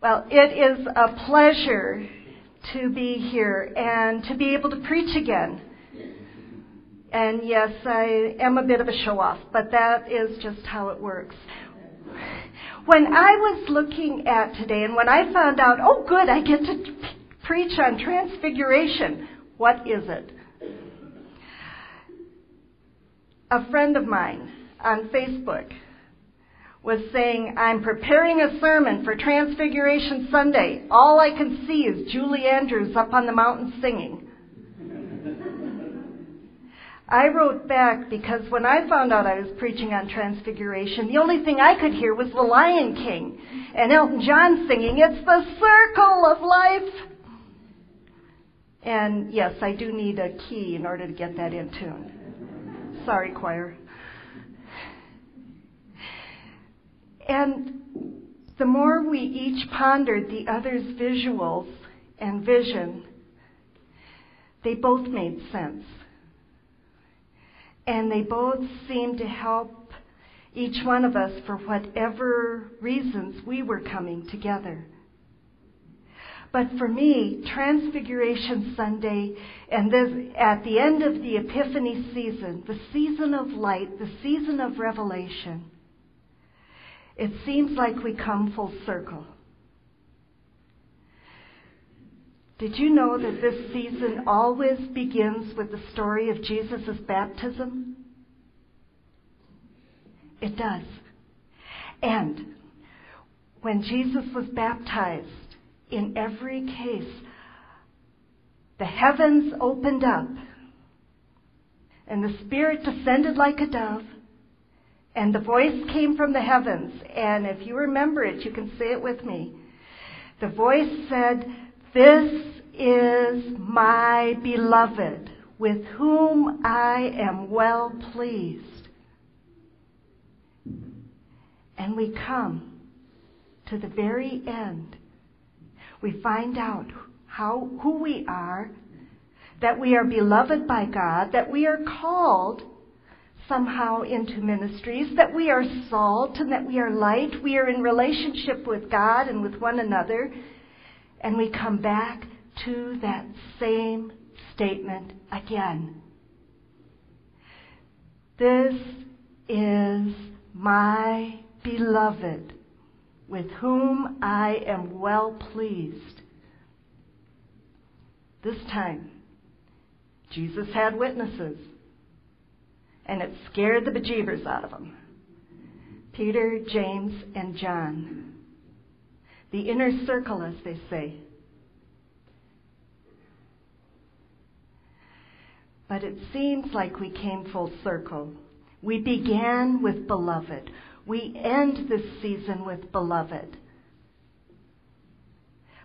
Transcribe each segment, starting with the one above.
Well, it is a pleasure to be here and to be able to preach again. And yes, I am a bit of a show-off, but that is just how it works. When I was looking at today and when I found out, oh good, I get to preach on Transfiguration, what is it? A friend of mine on Facebook was saying, I'm preparing a sermon for Transfiguration Sunday. All I can see is Julie Andrews up on the mountain singing. I wrote back because when I found out I was preaching on Transfiguration, the only thing I could hear was The Lion King and Elton John singing, It's the Circle of Life. And yes, I do need a key in order to get that in tune. Sorry, choir. And the more we each pondered the other's visuals and vision, they both made sense. And they both seemed to help each one of us for whatever reasons we were coming together. But for me, Transfiguration Sunday and this, at the end of the Epiphany season, the season of light, the season of revelation, it seems like we come full circle. Did you know that this season always begins with the story of Jesus' baptism? It does. And when Jesus was baptized, in every case, the heavens opened up, and the Spirit descended like a dove, and the voice came from the heavens. And if you remember it, you can say it with me. The voice said, This is my beloved, with whom I am well pleased. And we come to the very end. We find out who we are, that we are beloved by God, that we are called somehow into ministries, that we are salt and that we are light. We are in relationship with God and with one another. And we come back to that same statement again. This is my beloved, with whom I am well pleased. This time, Jesus had witnesses, and it scared the bejeebers out of them. Peter, James, and John. The inner circle, as they say. But it seems like we came full circle. We began with beloved. We end this season with beloved.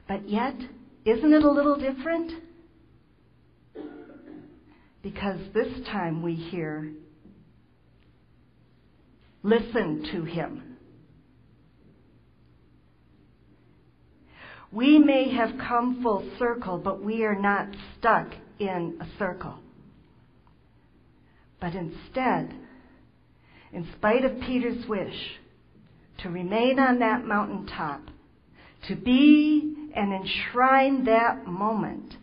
But yet, isn't it a little different? Because this time we hear, listen to him. We may have come full circle, but we are not stuck in a circle. But instead, in spite of Peter's wish to remain on that mountaintop, to be and enshrine that moment,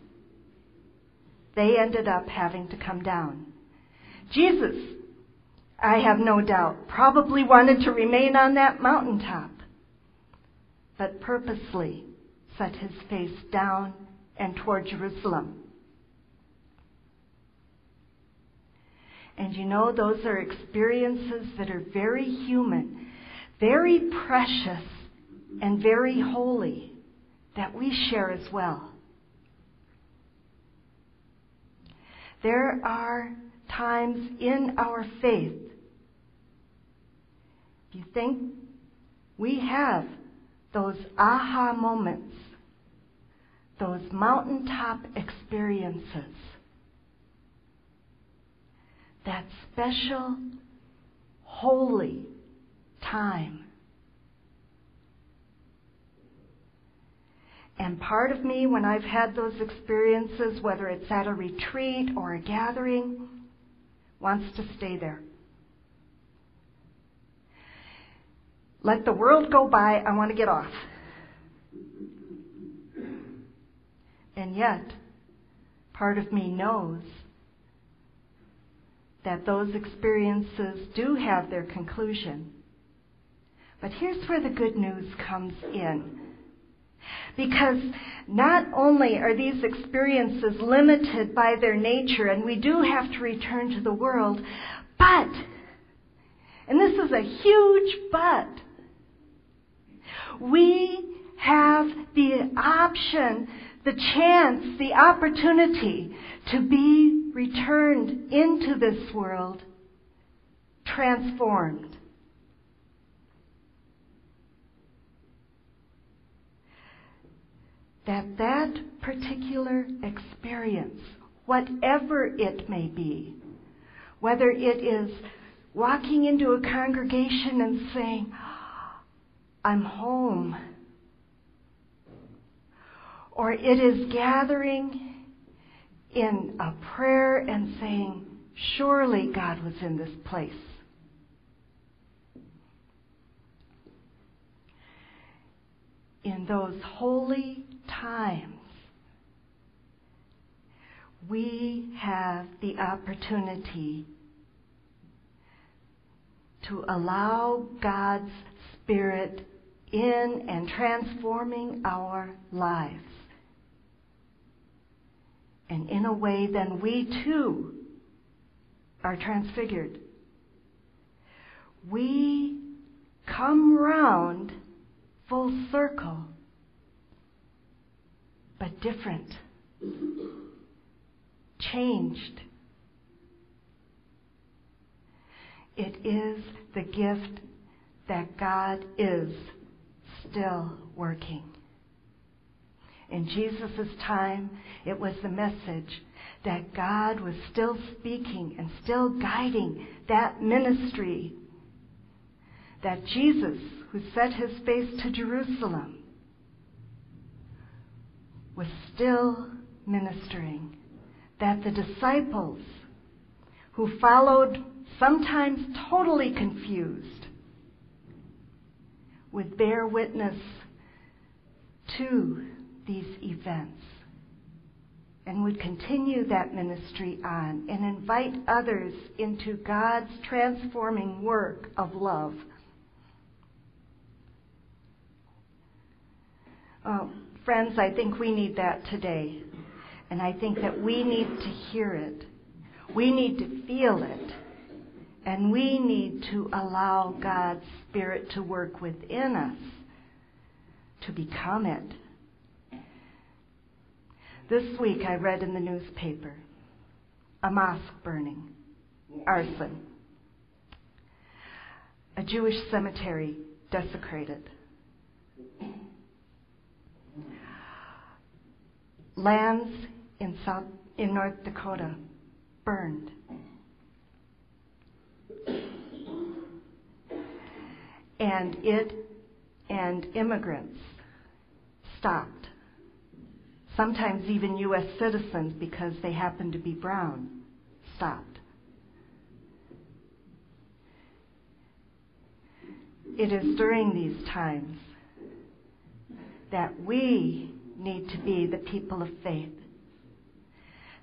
they ended up having to come down. Jesus, I have no doubt, probably wanted to remain on that mountaintop, but purposely set his face down and toward Jerusalem. And you know, those are experiences that are very human, very precious, and very holy that we share as well. There are times in our faith, you think, we have those aha moments, those mountaintop experiences. That special, holy time. And part of me, when I've had those experiences, whether it's at a retreat or a gathering, wants to stay there. Let the world go by, I want to get off. And yet, part of me knows that those experiences do have their conclusion. But here's where the good news comes in. Because not only are these experiences limited by their nature, and we do have to return to the world, but, and this is a huge but, we have the option, the chance, the opportunity to be returned into this world transformed. That particular experience, whatever it may be, whether it is walking into a congregation and saying, I'm home, or it is gathering in a prayer and saying, surely God was in this place. In those holy times, we have the opportunity to allow God's Spirit in and transforming our lives. And in a way, then we too are transfigured. We come round full circle, but different, changed. It is the gift that God is still working. In Jesus' time, it was the message that God was still speaking and still guiding that ministry. That Jesus, who set his face to Jerusalem, was still ministering. That the disciples, who followed, sometimes totally confused, would bear witness to these events and would continue that ministry on and invite others into God's transforming work of love. Friends, I think we need that today. And I think that we need to hear it. We need to feel it. And we need to allow God's Spirit to work within us to become it. This week I read in the newspaper a mosque burning, arson, a Jewish cemetery desecrated, lands in North Dakota burned. And immigrants stopped. Sometimes even U.S. citizens, because they happen to be brown, stopped. It is during these times that we need to be the people of faith,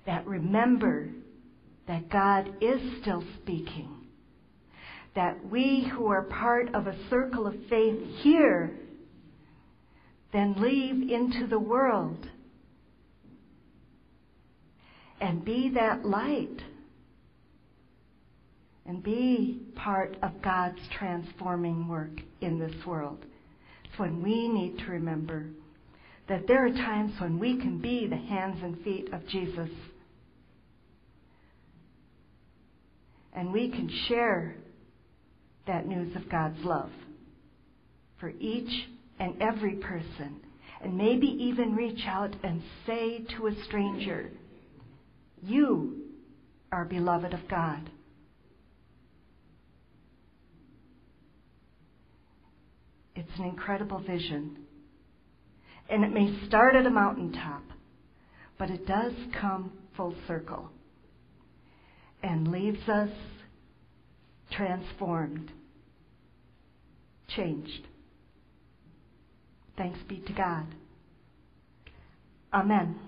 that remember that God is still speaking, that we who are part of a circle of faith here then leave into the world and be that light and be part of God's transforming work in this world. It's when we need to remember that there are times when we can be the hands and feet of Jesus. And we can share that news of God's love for each and every person. And maybe even reach out and say to a stranger, you are beloved of God. It's an incredible vision. And it may start at a mountaintop, but it does come full circle and leaves us transformed, changed. Thanks be to God. Amen.